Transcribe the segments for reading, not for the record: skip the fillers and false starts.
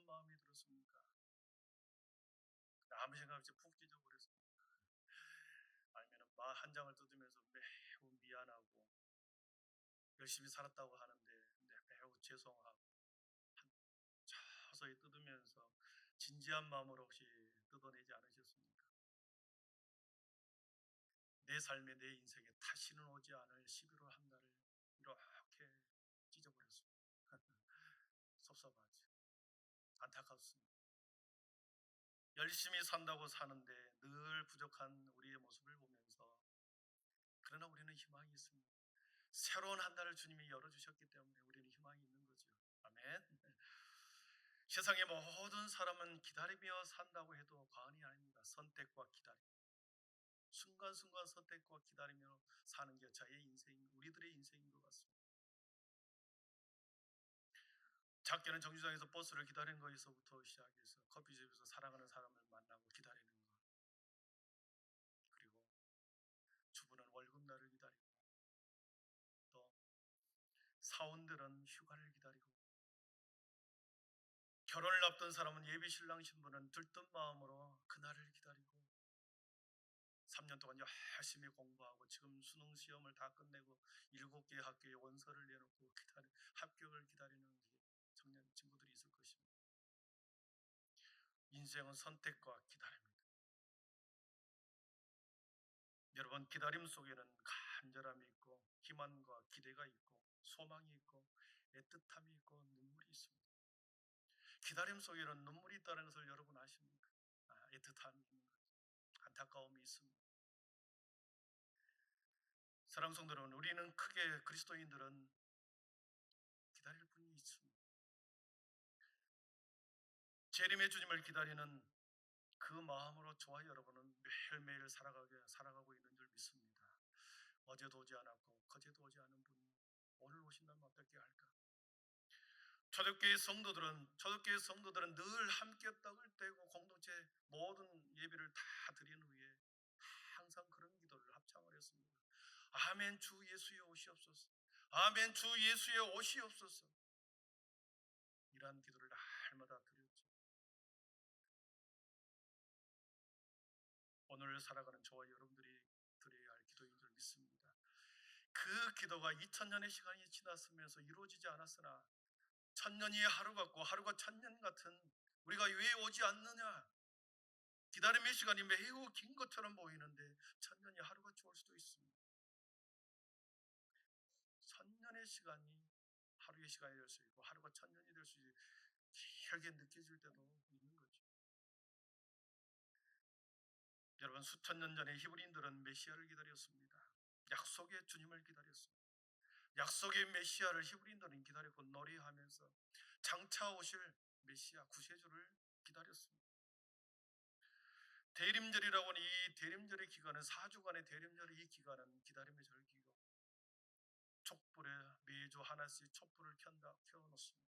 마음이 들었습니까? 아무 생각 없이 푹 찢어버렸습니다. 아니면 한 장을 뜯으면서 매우 미안하고 열심히 살았다고 하는데 매우 죄송하고 서서히 뜯으면서 진지한 마음으로 혹시 뜯어내지 않으셨습니까? 내 삶에 내 인생에 다시는 오지 않을 11월 한 달을 이렇게 찢어버렸습니다. 섭섭하지, 안타깝습니다. 열심히 산다고 사는데 늘 부족한 우리의 모습을 보면서 그러나 우리는 희망이 있습니다. 새로운 한 달을 주님이 열어주셨기 때문에 우리는 희망이 있는 거죠. 아멘. 세상의 모든 사람은 기다리며 산다고 해도 과언이 아닙니다. 선택과 기다림, 순간순간 선택과 기다리며 사는 게 저의 인생, 우리들의 인생인 것 같습니다. 작게는 정류장에서 버스를 기다리는 것에서부터 시작해서 커피숍에서 사랑하는 사람을 만나고 기다리는 것, 그리고 주부는 월급날을 기다리고, 또 사원들은 휴가를 기다리고, 결혼을 앞둔 사람은 예비 신랑 신부는 들뜬 마음으로 그날을 기다리고, 3년 동안 열심히 공부하고 지금 수능 시험을 다 끝내고 7개 학교에 원서를 내놓고 합격을 기다리는 청년 친구들이 있을 것입니다. 인생은 선택과 기다림입니다. 여러분, 기다림 속에는 간절함이 있고 기만과 기대가 있고 소망이 있고 애틋함이 있고 눈물이 있습니다. 기다림 속에는 눈물이 있다는 것을 여러분 아십니까? 애틋함이 있는 거죠. 안타까움이 있습니다. 사랑하는 성도 여러분, 우리는 크게 그리스도인들은 기다릴 분이 있습니다. 재림의 주님을 기다리는 그 마음으로 저와 여러분은 매일매일 살아가고 있는 줄 믿습니다. 어제도 오지 않았고 거제도 오지 않은 분이 오늘 오신다면 어떻게 할까? 초대교회 성도들은 늘 함께 떡을 떼고 공동체 모든 예배를 다 드린 후에 항상 그런 기도를 합창을 했습니다. 아멘, 주 예수여 오시옵소서. 아멘, 주 예수여 오시옵소서. 이러한 기도를 날마다 드렸죠. 오늘 살아가는 저와 여러분들이 드려야 할 기도인 줄 믿습니다. 그 기도가 2000년의 시간이 지났으면서 이루어지지 않았으나 1000년이 하루 같고 하루가 1000년 같은 우리가 왜 오지 않느냐? 기다림의 시간이 매우 긴 것처럼 보이는데 1000년이 하루같이 올 수도 있습니다. 1000년의 시간이 하루의 시간이 될 수 있고 하루가 1000년이 될 수 있고 길게 느껴질 때도 있는 거죠. 여러분, 수천 년 전에 히브리인들은 메시아를 기다렸습니다. 약속의 주님을 기다렸습니다. 약속의 메시아를 히브리인들은 기다렸고 노래하면서 장차 오실 메시아 구세주를 기다렸습니다. 대림절이라고 하는 이 대림절의 기간은 4주간의 대림절의 이 기간은 기다림의 절기고 촛불에 매주 하나씩 촛불을 켜놓습니다.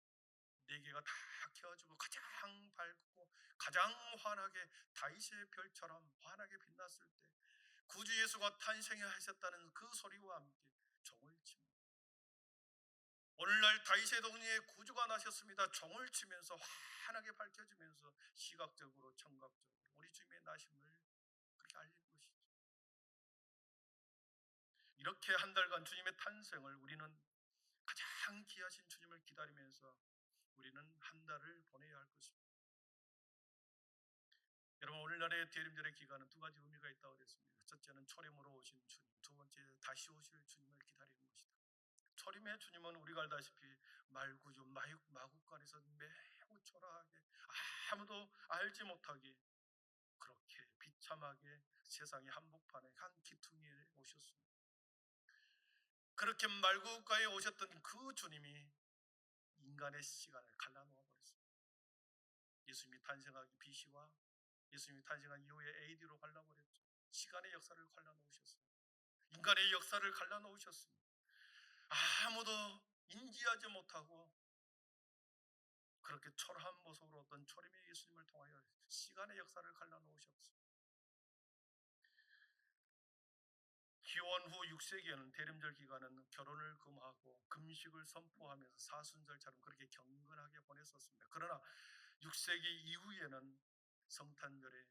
4개가 다 켜지고 가장 밝고 가장 환하게 다윗의 별처럼 환하게 빛났을 때 구주 예수가 탄생하셨다는 그 소리와 함께 종을 칩니다. 오늘날 다윗의 동네에 구주가 나셨습니다. 종을 치면서 환하게 밝혀지면서 시각적으로 청각적으로 우리 주님의 나심을 그렇게 알리는 것이죠. 이렇게 한 달간 주님의 탄생을 우리는 가장 귀하신 주님을 기다리면서 우리는 한 달을 보내야 할 것입니다. 여러분, 오늘날의 대림절의 기간은 2가지 의미가 있다고 그랬습니다. 첫째는 초림으로 오신 주님, 두 번째 다시 오실 주님을 기다리는 것이다. 초림의 주님은 우리가 알다시피 말구주 마국간에서 매우 초라하게 아무도 알지 못하게 그렇게 비참하게 세상의 한복판에 한 기퉁이에 오셨습니다. 그렇게 말구가에 오셨던 그 주님이 인간의 시간을 갈라놓아 버렸습니다. 예수님이 탄생하기 BC와 예수님이 탄생한 이후에 AD로 갈라버렸죠. 시간의 역사를 갈라놓으셨습니다. 인간의 역사를 갈라놓으셨습니다. 아무도 인지하지 못하고 그렇게 초라한 모습으로 어떤 초림의 예수님을 통하여 시간의 역사를 갈라놓으셨습니다. 기원 후 6세기에는 대림절 기간은 결혼을 금하고 금식을 선포하면서 사순절처럼 그렇게 경건하게 보냈었습니다. 그러나 6세기 이후에는 성탄절에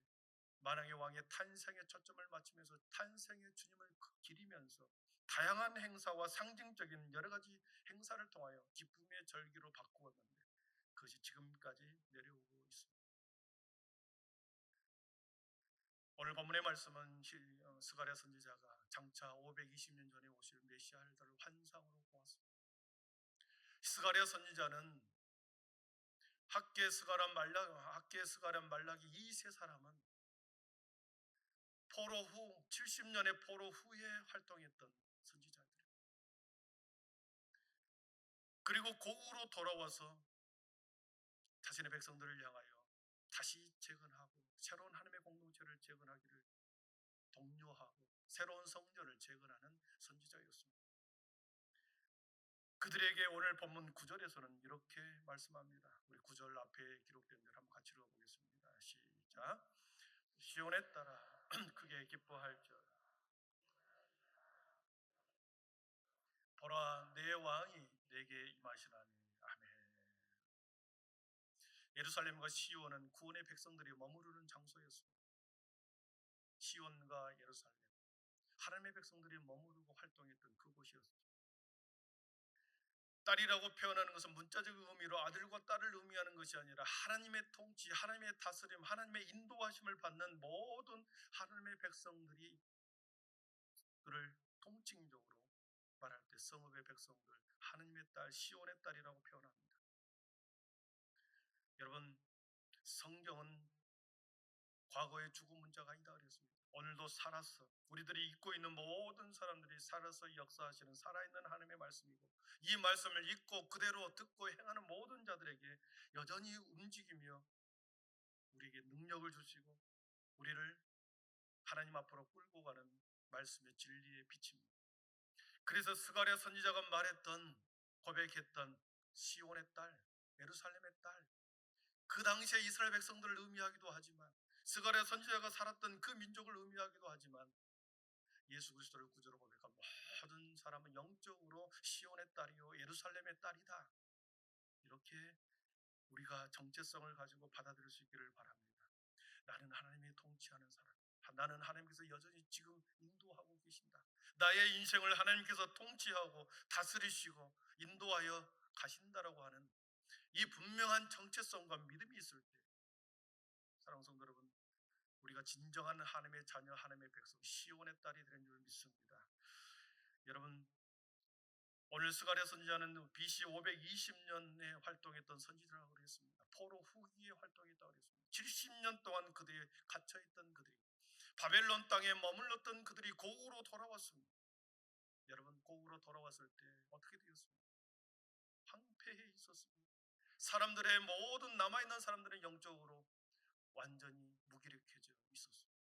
만왕의 왕의 탄생에 초점을 맞추면서 탄생의 주님을 기리면서 다양한 행사와 상징적인 여러 가지 행사를 통하여 기쁨의 절기로 바꾸었는데 그것이 지금까지 내려오고 있습니다. 오늘 본문의 말씀은 스가랴 선지자가 장차 520년 전에 오실 메시아를 환상으로 보았습니다. 스가랴 선지자는 학개 스가랴 말라기 이 세 사람은 포로 후 70년의 포로 후에 활동했던 선지자들입니다. 그리고 고국으로 돌아와서 자신의 백성들을 향하여 다시 재건하고 새로운 하나님의 공동체를 재건하기를 독려하고 새로운 성전을 재건하는 선지자였습니다. 그들에게 오늘 본문 9절에서는 이렇게 말씀합니다. 우리 9절 앞에 기록된 대로 한번 같이 읽어보겠습니다. 시작. 시온에 따라 크게 기뻐할지어다. 보라 내 왕이 내게 임하시나니. 아멘. 예루살렘과 시온은 구원의 백성들이 머무르는 장소였습니다. 시온과 예루살렘, 하나님의 백성들이 머무르고 활동했던 그곳이었습니다. 딸이라고 표현하는 것은 문자적 의미로 아들과 딸을 의미하는 것이 아니라 하나님의 통치, 하나님의 다스림, 하나님의 인도하심을 받는 모든 하나님의 백성들이 그를 통칭적으로 말할 때 성읍의 백성들, 하나님의 딸, 시온의 딸이라고 표현합니다. 여러분, 성경은 과거의 죽음 문자가 아니다 그랬습니다. 오늘도 살아서 우리들이 잊고 있는 모든 사람들이 살아서 역사하시는 살아있는 하나님의 말씀이고, 이 말씀을 읽고 그대로 듣고 행하는 모든 자들에게 여전히 움직이며 우리에게 능력을 주시고 우리를 하나님 앞으로 끌고 가는 말씀의 진리의 빛입니다. 그래서 스가랴 선지자가 말했던, 고백했던 시온의 딸, 예루살렘의 딸, 그 당시에 이스라엘 백성들을 의미하기도 하지만 스가랴 선지자가 살았던 그 민족을 의미하기도 하지만 예수 그리스도를 구주로 고백한 모든 사람은 영적으로 시온의 딸이요 예루살렘의 딸이다. 이렇게 우리가 정체성을 가지고 받아들일 수 있기를 바랍니다. 나는 하나님이 통치하는 사람, 나는 하나님께서 여전히 지금 인도하고 계신다. 나의 인생을 하나님께서 통치하고 다스리시고 인도하여 가신다라고 하는 이 분명한 정체성과 믿음이 있을 때, 사랑하는 성도 여러분, 우리가 진정한 하나님의 자녀, 하나님의 백성, 시온의 딸이 되는 줄 믿습니다. 여러분, 오늘 스가랴 선지자는 BC 520년에 활동했던 선지자라고 그랬습니다. 포로 후기에 활동했다고 그랬습니다. 70년 동안 그들이 갇혀있던 그들이, 바벨론 땅에 머물렀던 그들이 고국으로 돌아왔습니다. 여러분, 고국으로 돌아왔을 때 어떻게 되었습니까? 황폐해 있었습니다. 사람들의 모든 남아있는 사람들은 영적으로 완전히 무기력해져 있었습니다.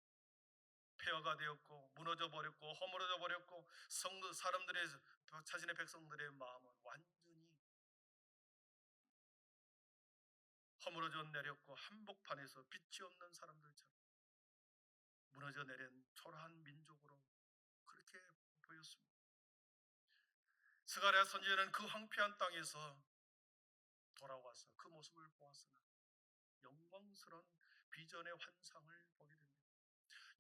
폐허가 되었고 무너져 버렸고 허물어져 버렸고 사람들의 자신의 백성들의 마음은 완전히 허물어져 내렸고 한복판에서 빛이 없는 사람들처럼 무너져 내린 초라한 민족으로 그렇게 보였습니다. 스가랴 선지자는 그 황폐한 땅에서 돌아와서 그 모습을 보았으나 영광스러운 비전의 환상을 보게 됩니다.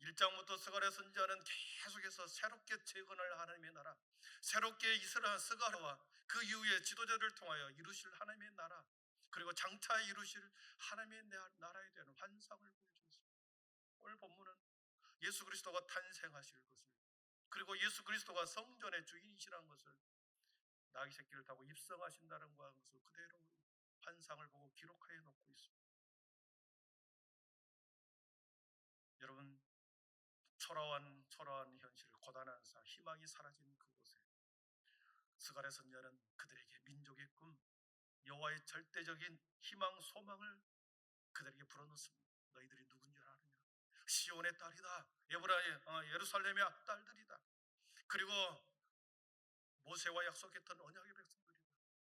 1장부터 스가랴 선지자는 계속해서 새롭게 재건할 하나님의 나라, 새롭게 이스라엘 스가랴와 그 이후에 지도자를 통하여 이루실 하나님의 나라, 그리고 장차 이루실 하나님의 나라에 대한 환상을 보여주었습니다. 오늘 본문은 예수 그리스도가 탄생하실 것을, 그리고 예수 그리스도가 성전의 주인이시라는 것을, 나귀 새끼를 타고 입성하신다는 것을 그대로 환상을 보고 기록하여 놓고 있습니다. 여러분, 초라한 현실, 고단한 삶, 희망이 사라진 그곳에 스가랴 선지자는 그들에게 민족의 꿈, 여호와의 절대적인 희망, 소망을 그들에게 불어넣습니다. 너희들이 누군지 아느냐? 시온의 딸이다. 예루살렘의 딸들이다. 그리고 모세와 약속했던 언약의 백성들이다.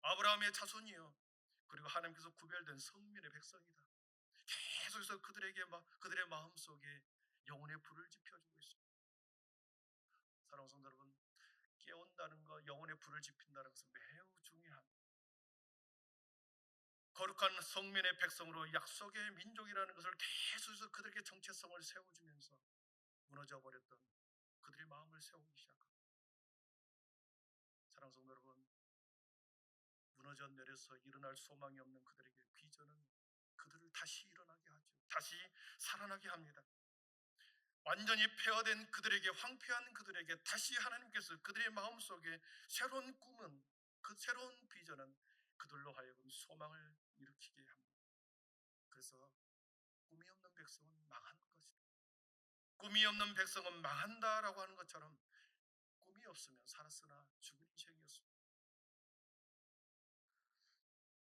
아브라함의 자손이요. 그리고 하나님께서 구별된 성민의 백성이다. 계속해서 그들의 마음속에 영혼의 불을 지펴주고 있습니다. 사랑하는 성도 여러분, 깨운다는 것, 영혼의 불을 지핀다는 것은 매우 중요합니다. 거룩한 성민의 백성으로 약속의 민족이라는 것을 계속해서 그들에게 정체성을 세워주면서 무너져 버렸던 그들의 마음을 세우기 시작합니다. 사랑하는 성도 여러분, 무너져 내려서 일어날 소망이 없는 그들에게 비전은 그들을 다시 일어나게 하죠. 다시 살아나게 합니다. 완전히 폐허된 그들에게, 황폐한 그들에게 다시 하나님께서 그들의 마음속에 새로운 꿈은, 그 새로운 비전은 그들로 하여금 소망을 일으키게 합니다. 그래서 꿈이 없는 백성은 망한 것이다. 꿈이 없는 백성은 망한다라고 하는 것처럼 꿈이 없으면 살았으나 죽은 인생이었습니다.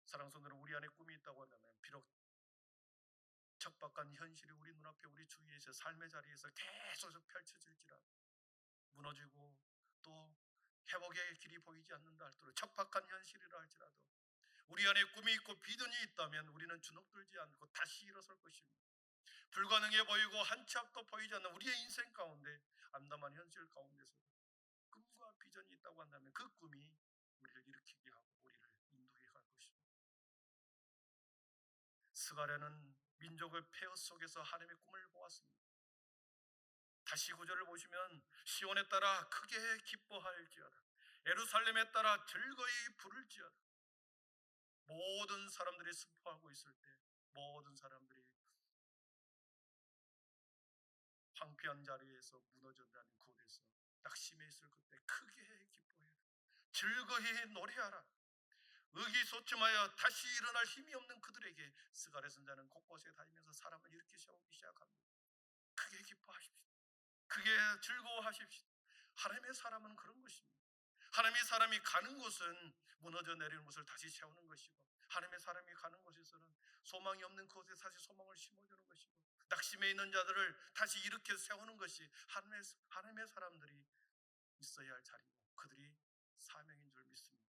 사랑하는 성도는 우리 안에 꿈이 있다고 한다면 비록 척박한 현실이 우리 눈앞에 우리 주위에서 삶의 자리에서 계속 펼쳐질지라도 무너지고 또 회복의 길이 보이지 않는다 할지라도 척박한 현실이라 할지라도 우리 안에 꿈이 있고 비전이 있다면 우리는 주눅들지 않고 다시 일어설 것입니다. 불가능해 보이고 한 치 앞도 보이지 않는 우리의 인생 가운데 암담한 현실 가운데서도 꿈과 비전이 있다고 한다면 그 꿈이 우리를 일으키게 하고 우리를 인도해 갈 것입니다. 스가랴는 민족의 폐허 속에서 하나님의 꿈을 보았습니다. 다시 구절을 보시면 시온에 따라 크게 기뻐할지어다, 예루살렘에 따라 즐거이 부를지어다. 모든 사람들이 슬퍼하고 있을 때, 모든 사람들이 황폐한 자리에서 무너졌다는 곳에서 낙심해 있을 그때 크게 기뻐해라, 즐거이 노래하라. 의기소침하여 다시 일어날 힘이 없는 그들에게 스가랴 선지자는 곳곳에 다니면서 사람을 일으켜 세우기 시작합니다. 크게 기뻐하십시오. 크게 즐거워하십시오. 하나님의 사람은 그런 것입니다. 하나님의 사람이 가는 곳은 무너져 내리는 곳을 다시 세우는 것이고, 하나님의 사람이 가는 곳에서는 소망이 없는 그곳에 다시 소망을 심어주는 것이고, 낙심해 있는 자들을 다시 일으켜 세우는 것이 하나님의 사람들이 있어야 할 자리고 그들이 사명인 줄 믿습니다.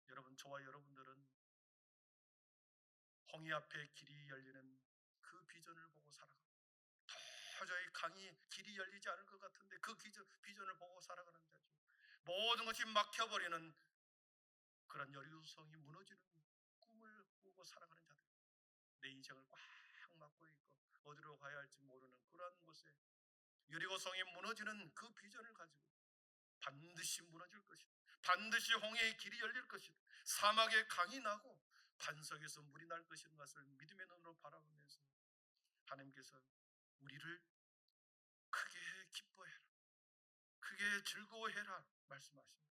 여러분, 저와 여러분들은 홍해 앞에 길이 열리는 그 비전을 보고 살아갑니다. 도저히 길이 열리지 않을 것 같은데 그 비전을 보고 살아가는 자죠. 모든 것이 막혀버리는 그런 여리고성이 무너지는 꿈을 꾸고 살아가는 자들, 내 인생을 꽉 막고 있고 어디로 가야 할지 모르는 그러한 곳에 여리고성이 무너지는 그 비전을 가지고 반드시 무너질 것이다, 반드시 홍해의 길이 열릴 것이다, 사막에 강이 나고 반석에서 물이 날 것인 것을 믿음의 눈으로 바라보면서 하나님께서 우리를 크게 기뻐해라, 크게 즐거워해라 말씀하십니다.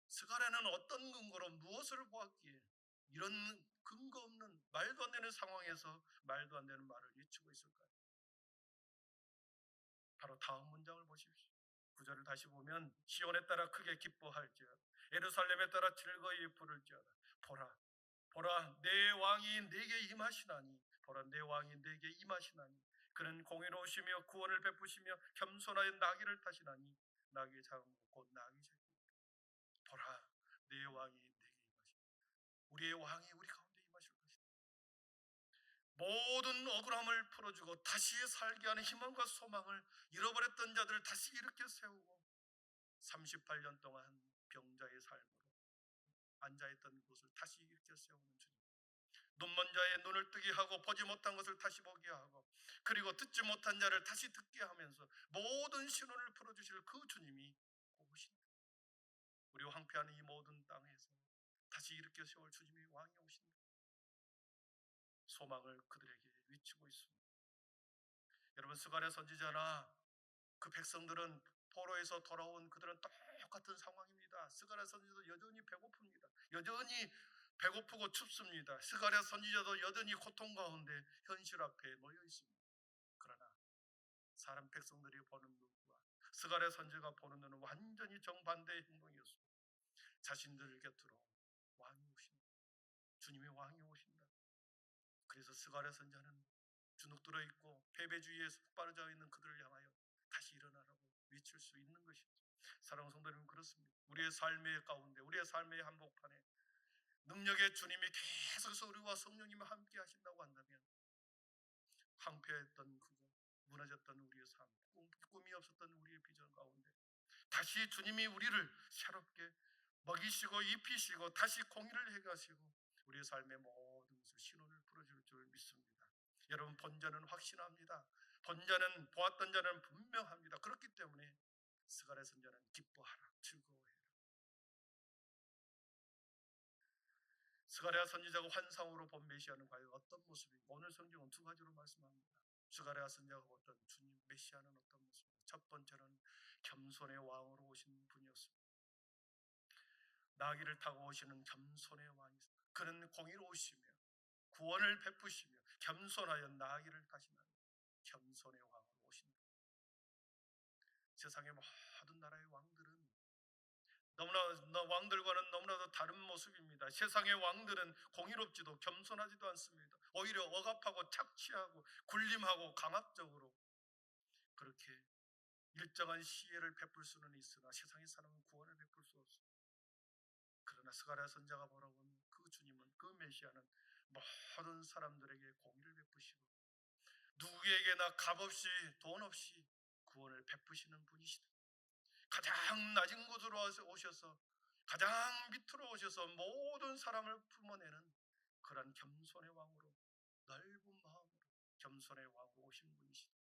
스가랴는 어떤 근거로 무엇을 보았기에 이런 근거 없는 말도 안 되는 상황에서 말도 안 되는 말을 외치고 있을까요? 바로 다음 문장을 보십시오. 구절을 다시 보면 시온에 따라 크게 기뻐할지어다, 예루살렘에 따라 즐거이 부를지어다. 보라, 보라, 내 왕이 내게 임하시나니, 보라, 내 왕이 내게 임하시나니, 그는 공의로우시며 구원을 베푸시며 겸손하여 나귀를 타시나니, 나귀의 작은 곧 나귀 새끼. 보라, 내 왕이 내게 임하시나니, 우리의 왕이 우리 가운데 임하실 것이다. 모든 억울함을 풀어주고 다시 살게 하는 희망과 소망을 잃어버렸던 자들을 다시 일으켜 세우고 38년 동안 병자의 삶으로 앉아있던 곳을 다시 일으켜 세우는 주님, 눈먼 자의 눈을 뜨게 하고 보지 못한 것을 다시 보게 하고 그리고 듣지 못한 자를 다시 듣게 하면서 모든 신원을 풀어주실 그 주님이 오신다. 우리 황폐한 이 모든 땅에서 다시 일으켜 세울 주님이 왕이 오신다. 소망을 그들에게 외치고 있습니다. 여러분, 스가랴 선지자나 그 백성들은 포로에서 돌아온 그들은 똑같은 상황입니다. 스가랴 선지자도 여전히 배고픕니다. 여전히 배고프고 춥습니다. 스가랴 선지자도 여전히 고통 가운데 현실 앞에 놓여 있습니다. 그러나 사람 백성들이 보는 눈과 스가랴 선지자가 보는 눈은 완전히 정반대의 행동이었습니다. 자신들 곁으로 왕이 오신다. 주님의 왕이 오신다. 그래서 스가랴 선지자는 주눅들어 있고 패배주의에 빠져 있는 그들을 향하여 다시 일어나라고 외칠 수 있는 것이죠. 사랑하는 성도 여러분, 그렇습니다. 우리의 삶의 가운데, 우리의 삶의 한복판에 능력의 주님이 계속해서 우리와 성령님이 함께 하신다고 한다면 황폐했던 그곳, 무너졌던 우리의 삶, 꿈이 없었던 우리의 비전 가운데 다시 주님이 우리를 새롭게 먹이시고 입히시고 다시 공의를 해가시고 우리의 삶의 모든 것을 신원을 풀어줄 줄 믿습니다. 여러분, 본자는 확신합니다. 본자는 보았던 자는 분명합니다. 그렇기 때문에 스가랴 선자는 기뻐하라, 즐거워해라. 스가랴 선지자가 환상으로 본 메시아는 과연 어떤 모습인가? 오늘 성경은 두 가지로 말씀합니다. 스가랴 선지자가 보았던 주님 메시아는 어떤 모습인가? 첫 번째는 겸손의 왕으로 오신 분이었습니다. 나귀를 타고 오시는 겸손의 왕이었습니다. 그는 공의로우시며 구원을 베푸시며 겸손하여 나귀를 타시는 겸손의 왕으로 오신다. 세상의 모든 나라의 왕들은 왕들과는 너무나도 다른 모습입니다. 세상의 왕들은 공의롭지도 겸손하지도 않습니다. 오히려 억압하고 착취하고 군림하고 강압적으로 그렇게 일정한 시혜를 베풀 수는 있으나 세상의 사람은 구원을 베풀 수 없습니다. 그러나 스가랴 선자가 보라본 그 주님은, 그 메시아는 모든 사람들에게 공의를 베푸시고 누구에게나 값없이 돈 없이 구원을 베푸시는 분이시다. 가장 낮은 곳으로 오셔서 가장 밑으로 오셔서 모든 사람을 품어내는 그런 겸손의 왕으로, 넓은 마음으로 겸손의 왕으로 오신 분이시다.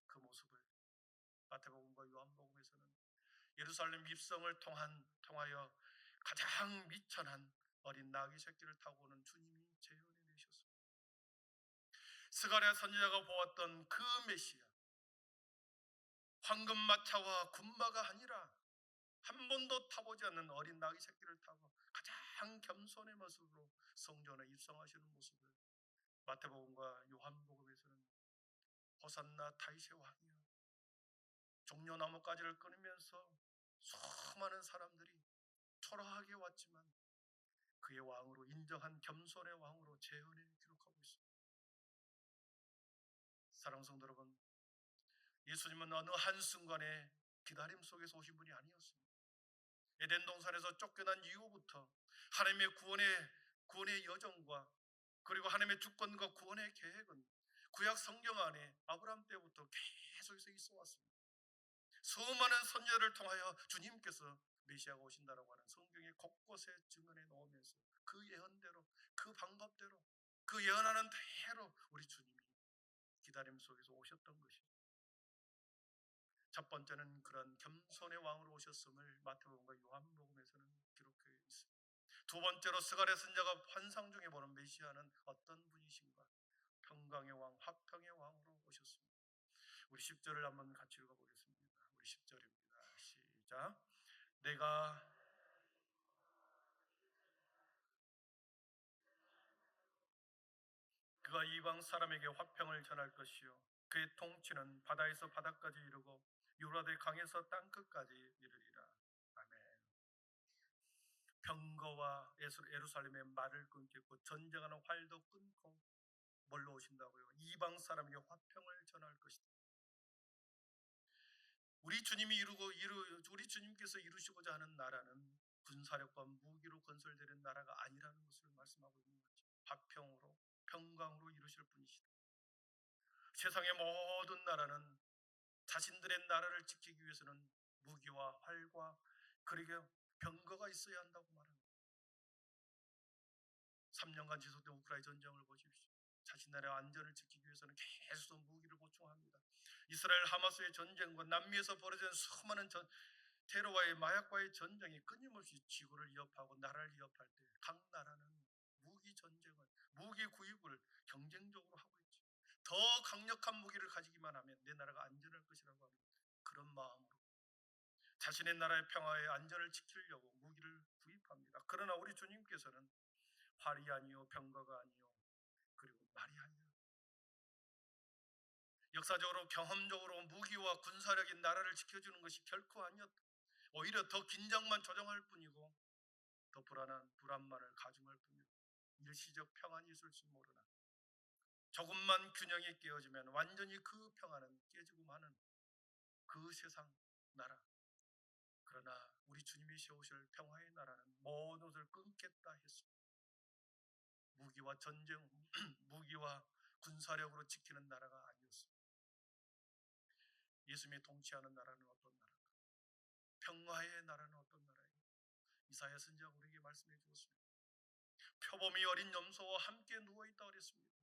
그 모습을 마태복음과 요한복음에서는 예루살렘 입성을 통하여 가장 미천한 어린 나귀 새끼를 타고 오는 주님이 재현해 내셨습니다. 스가랴 선지자가 보았던 그 메시아, 황금마차와 군마가 아니라 한 번도 타보지 않는 어린 나귀 새끼를 타고 가장 겸손의 모습으로 성전에 입성하시는 모습을 마태복음과 요한복음에서는 호산나 다윗의 왕이여, 종려나무가지를 끊으면서 수많은 사람들이 초라하게 왔지만 그의 왕으로 인정한 겸손의 왕으로 재현해 기록하고 있습니다. 사랑하는 성도 여러분, 예수님은 어느 한순간에 기다림 속에서 오신 분이 아니었습니다. 에덴 동산에서 쫓겨난 이후부터 하나님의 구원의 여정과 그리고 하나님의 주권과 구원의 계획은 구약 성경 안에 아브라함 때부터 계속해서 있어 왔습니다. 수많은 선지자를 통하여 주님께서 메시아가 오신다라고 하는 성경의 곳곳에 증언해 놓으면서 그 예언대로, 그 방법대로, 그 예언하는 대로 우리 주님이 기다림 속에서 오셨던 것입니다. 첫 번째는 그런 겸손의 왕으로 오셨음을 마태복음과 요한복음에서는 기록해 있습니다. 두 번째로 스가랴 선지자가 환상 중에 보는 메시아는 어떤 분이신가? 평강의 왕, 화평의 왕으로 오셨습니다. 우리 10절을 한번 같이 읽어보겠습니다. 우리 10절입니다. 시작. 내가 그가 이방 사람에게 화평을 전할 것이요 그의 통치는 바다에서 바다까지 이르고 유라데 강에서 땅끝까지 이르리라. 아멘. 병거와 예루살렘의 말을 끊겠고 전쟁하는 활도 끊고 뭘로 오신다고요? 이방 사람에게 화평을 전할 것이다. 우리 주님께서 이루시고자 하는 나라는 군사력과 무기로 건설되는 나라가 아니라는 것을 말씀하고 있는 거죠. 화평으로, 평강으로 이루실 분이시다. 세상의 모든 나라는 자신들의 나라를 지키기 위해서는 무기와 활과 그리고 병거가 있어야 한다고 말합니다. 3년간 지속된 우크라이나 전쟁을 보십시오. 자신 나라의 안전을 지키기 위해서는 계속 무기를 보충합니다. 이스라엘 하마스의 전쟁과 남미에서 벌어진 수많은 테러와의 마약과의 전쟁이 끊임없이 지구를 위협하고 나라를 위협할 때 각 나라는 무기 전쟁을, 무기 구입을 경쟁적으로 하고 있죠. 더 강력한 무기를 가지기만 하면 내 나라가 안전할 것이라고 하는 그런 마음으로 자신의 나라의 평화의 안전을 지키려고 무기를 구입합니다. 그러나 우리 주님께서는 활이 아니요 병거가 아니요 그리고 말이 아니요, 역사적으로 경험적으로 무기와 군사력이 나라를 지켜주는 것이 결코 아니었다. 오히려 더 긴장만 조정할 뿐이고 더 불안만을 가중할 뿐이고 일시적 평안이 있을지 모르나 조금만 균형이 깨어지면 완전히 그 평안은 깨지고 마는 그 세상 나라. 그러나 우리 주님이 세우실 평화의 나라는 모든 것을 끊겠다 했습니다. 무기와 전쟁, 무기와 군사력으로 지키는 나라가 아니었습니다. 예수님이 통치하는 나라는 어떤 나라인가? 평화의 나라는 어떤 나라인가? 이사야 선지자가 우리에게 말씀해 주었습니다. 표범이 어린 염소와 함께 누워있다 그랬습니다.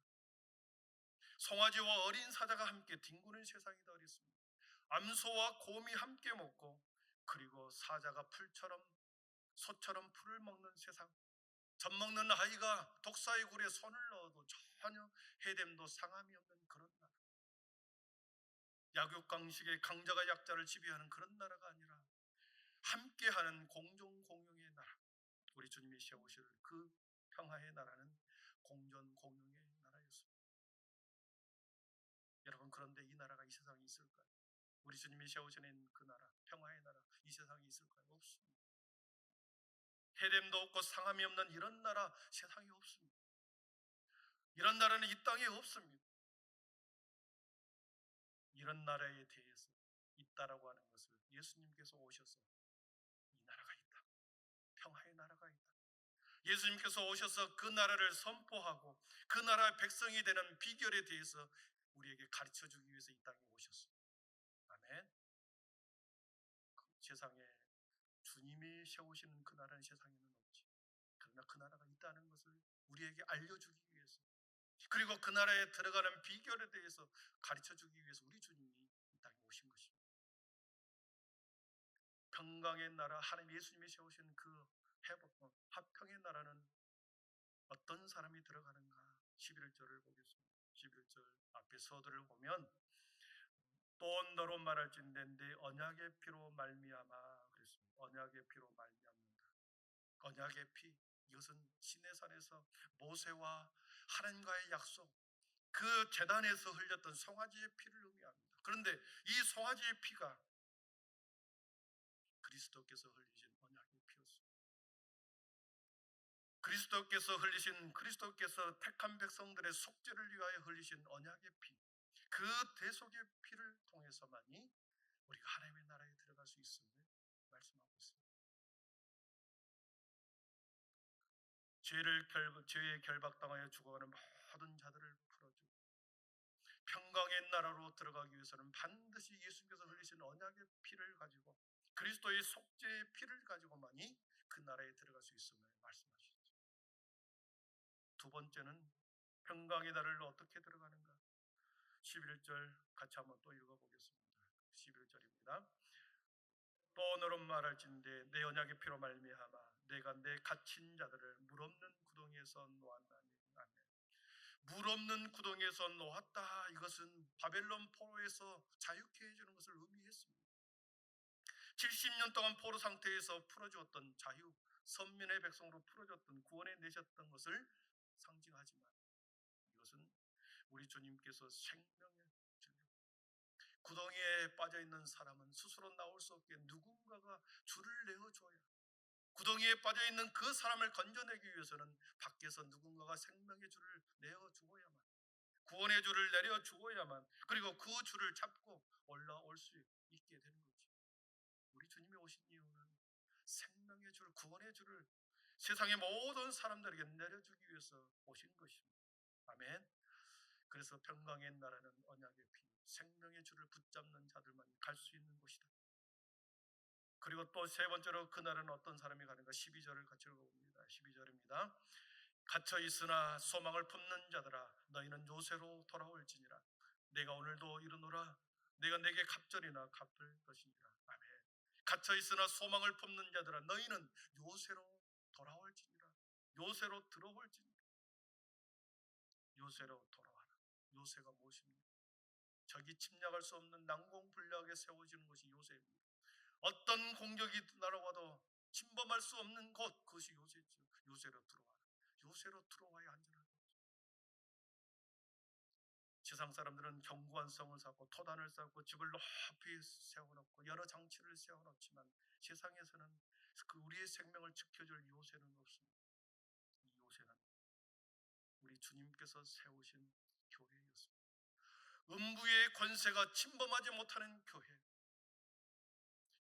송아지와 어린 사자가 함께 뒹구는 세상이다 그랬습니다. 암소와 곰이 함께 먹고 그리고 사자가 풀처럼 소처럼 풀을 먹는 세상, 젖 먹는 아이가 독사의 굴에 손을 넣어도 전혀 해됨도 상함이 없는 그런 나라, 약육강식의 강자가 약자를 지배하는 그런 나라가 아니라 함께하는 공존공영의 나라, 우리 주님이 세우실 그 평화의 나라는 공존공영의 나라였습니다. 여러분, 그런데 이 나라가 이 세상에 있을까요? 우리 주님이 세우시는 그 나라, 평화의 나라, 이 세상에 있을까요? 없습니다. 해됨도 없고 상함이 없는 이런 나라 세상에 없습니다. 이런 나라는 이 땅에 없습니다. 이런 나라에 대해서 있다라고 하는 것을 예수님께서 오셔서 이 나라가 있다, 평화의 나라가 있다, 예수님께서 오셔서 그 나라를 선포하고 그 나라의 백성이 되는 비결에 대해서 우리에게 가르쳐주기 위해서 이 땅에 오셨어요. 아멘. 세상에 주님이 세우시는 그 나라는 세상에는 없지. 그러나 그 나라가 있다는 것을 우리에게 알려주기 위해서, 그리고 그 나라에 들어가는 비결에 대해서 가르쳐주기 위해서 우리 주님이 이 땅에 오신 것입니다. 평강의 나라, 하나님 예수님이 세우신 그 화평의 나라는 어떤 사람이 들어가는가? 11절을 보겠습니다. 11절 앞에 서두를 보면 또 너로 말할진대 내 언약의 피로 말미암아 그랬습니다. 언약의 피로 말미암는다. 언약의 피, 이것은 시내산에서 모세와 하나님과의 약속, 그 제단에서 흘렸던 송아지의 피를 의미합니다. 그런데 이 송아지의 피가 그리스도께서 흘리신 언약의 피였습니다. 그리스도께서 택한 백성들의 속죄를 위하여 흘리신 언약의 피, 그 대속의 피를 통해서만이 우리가 하나님의 나라에 들어갈 수 있음을 말씀하고 있습니다. 죄의 결박당하여 죽어가는 모든 자들을 풀어주고 평강의 나라로 들어가기 위해서는 반드시 예수님께서 흘리신 언약의 피를 가지고 그리스도의 속죄의 피를 가지고만이 그 나라에 들어갈 수 있음을 말씀하시죠. 두 번째는 평강의 나라를 어떻게 들어가는가? 11절 같이 한번 또 읽어보겠습니다. 11절입니다. 또 너로 말할진대 내 언약의 피로 말미암아 내가 내 갇힌 자들을 물 없는 구덩이에서 놓았나니. 아멘. 물 없는 구덩이에서 놓았다. 이것은 바벨론 포로에서 자유케 해주는 것을 의미했습니다. 70년 동안 포로 상태에서 풀어주었던 자유, 선민의 백성으로 풀어줬던 구원해 내셨던 것을 상징하지만 이것은 우리 주님께서 생명의 진리, 구덩이에 빠져있는 사람은 스스로 나올 수 없게 누군가가 줄을 내어줘야, 구덩이에 빠져있는 그 사람을 건져내기 위해서는 밖에서 누군가가 생명의 줄을 내어주어야만, 구원의 줄을 내려주어야만, 그리고 그 줄을 잡고 올라올 수 있게 되는 거죠. 우리 주님이 오신 이유는 생명의 줄, 구원의 줄을 세상의 모든 사람들에게 내려주기 위해서 오신 것입니다. 아멘. 그래서 평강의 나라는 언약의 피, 생명의 줄을 붙잡는 자들만 갈 수 있는 곳이다. 그리고 또 세 번째로 그 나라는 어떤 사람이 가는가? 12절을 같이 읽어봅니다. 12절입니다. 갇혀 있으나 소망을 품는 자들아 너희는 요새로 돌아올지니라. 내가 오늘도 이르노라. 내가 내게 갑절이나 갚을 것이니라. 아멘. 갇혀 있으나 소망을 품는 자들아 너희는 요새로 돌아올지니라. 요새로 들어올지니라. 요새로 돌아와라. 요새가 무엇입니까? 적이 침략할 수 없는 난공불락에 세워지는 것이 요새입니다. 어떤 공격이 날아와도 침범할 수 없는 곳, 그것이 요새죠. 요새로 들어와라. 요새로 들어와야 안전한 거죠. 세상 사람들은 견고한 성을 쌓고 토단을 쌓고 집을 높이 세워놓고 여러 장치를 세워놓지만 세상에서는 그 우리의 생명을 지켜줄 요새는 없습니다. 이 요새는 우리 주님께서 세우신 교회였습니다. 음부의 권세가 침범하지 못하는 교회.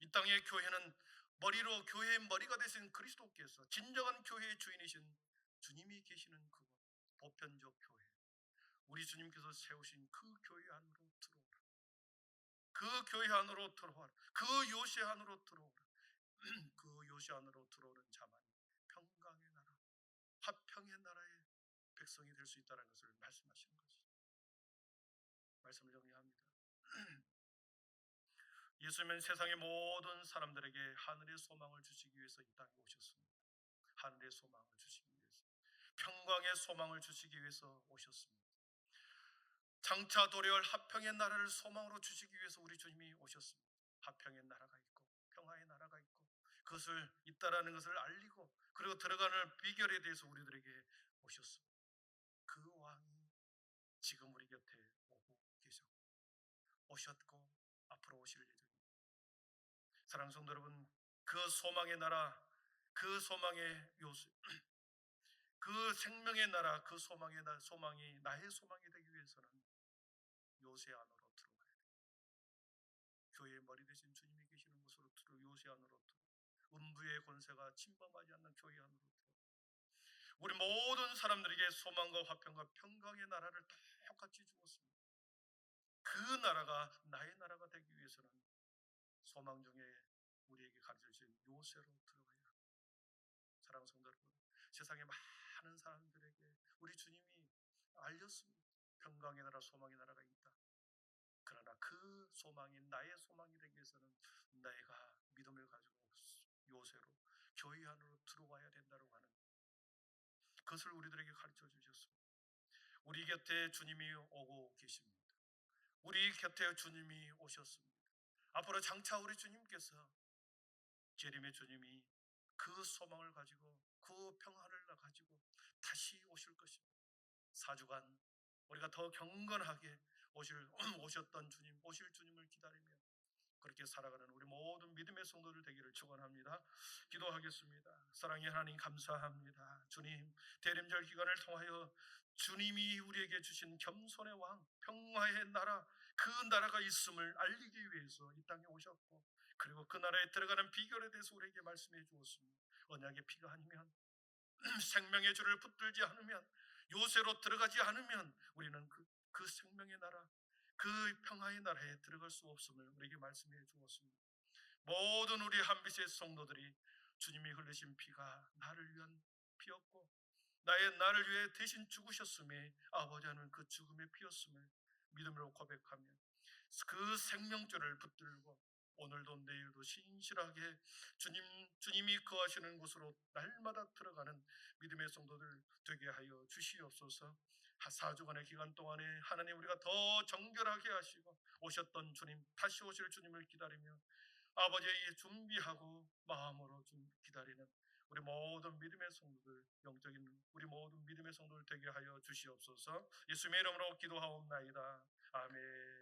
이 땅의 교회는 머리로, 교회의 머리가 되신 그리스도께서 진정한 교회의 주인이신 주님이 계시는 그곳, 보편적 교회, 우리 주님께서 세우신 그 교회 안으로 들어오라. 그 교회 안으로 들어와라. 그 요새 안으로 들어오라. 그 요새 안으로 들어오는 자만이 평강의 나라, 화평의 나라의 백성이 될 수 있다는 것을 말씀하시는 것이죠. 말씀을 정리합니다. 예수님은 세상의 모든 사람들에게 하늘의 소망을 주시기 위해서 이 땅에 오셨습니다. 하늘의 소망을 주시기 위해서, 평강의 소망을 주시기 위해서 오셨습니다. 장차 도래할 화평의 나라를 소망으로 주시기 위해서 우리 주님이 오셨습니다. 화평의 나라가 있고 평화의 나라가 있고 그것을 있다라는 것을 알리고, 그리고 들어가는 비결에 대해서 우리들에게 오셨습니다. 그 왕이 지금 우리 곁에 오고 계셨고, 오셨고 앞으로 오실 예정입니다. 사랑하는 성도 여러분, 그 소망의 나라, 그 소망의 요새, 그 생명의 나라, 그 소망이 나의 소망이 되기 위해서는 요새 안으로 들어가야 돼요. 교회의 머리 대신 주님이 계시는 곳으로 요새 안으로 들어, 음부의 권세가 침범하지 않는 교회 안으로 들어, 우리 모든 사람들에게 소망과 화평과 평강의 나라를 똑같이 주었습니다. 그 나라가 나의 나라가 되기 위해서는 소망 중에 우리에게 가르쳐주신 요새로 들어가야 합니다. 사랑하는 성도 여러분, 세상의 많은 사람들에게 우리 주님이 알렸습니다. 평강의 나라, 소망의 나라가 있다. 그러나 그 소망이 나의 소망이 되기 위해서는 내가 믿음을 가지고 요새로, 교회 안으로 들어와야 된다고 하는 그것을 우리들에게 가르쳐 주셨습니다. 우리 곁에 주님이 오고 계십니다. 우리 곁에 주님이 오셨습니다. 앞으로 장차 우리 주님께서, 재림의 주님이 그 소망을 가지고 그 평안을 가지고 다시 오실 것입니다. 4주간 우리가 더 경건하게 오셨던 주님, 오실 주님을 기다리며 그렇게 살아가는 우리 모든 믿음의 성도들 되기를 축원합니다. 기도하겠습니다. 사랑의 하나님, 감사합니다. 주님, 대림절 기간을 통하여 주님이 우리에게 주신 겸손의 왕, 평화의 나라, 그 나라가 있음을 알리기 위해서 이 땅에 오셨고, 그리고 그 나라에 들어가는 비결에 대해서 우리에게 말씀해 주었습니다. 언약의 피가 아니면, 생명의 줄을 붙들지 않으면, 요새로 들어가지 않으면 우리는 그 생명의 나라, 그 평화의 나라에 들어갈 수 없음을 우리에게 말씀해 주었습니다. 모든 우리 한빛의 성도들이 주님이 흘리신 피가 나를 위한 피였고, 나를 위해 대신 죽으셨음에 아버지 하는 그 죽음의 피였음을 믿음으로 고백하며 그 생명줄을 붙들고 오늘도 내일도 신실하게 주님이 거하시는 곳으로 날마다 들어가는 믿음의 성도들 되게 하여 주시옵소서. 4주간의 기간 동안에 하나님, 우리가 더 정결하게 하시고 오셨던 주님, 다시 오실 주님을 기다리며 아버지의 준비하고 마음으로 기다리는 우리 모든 믿음의 성도들, 영적인 우리 모든 믿음의 성도들 되게 하여 주시옵소서. 예수님의 이름으로 기도하옵나이다. 아멘.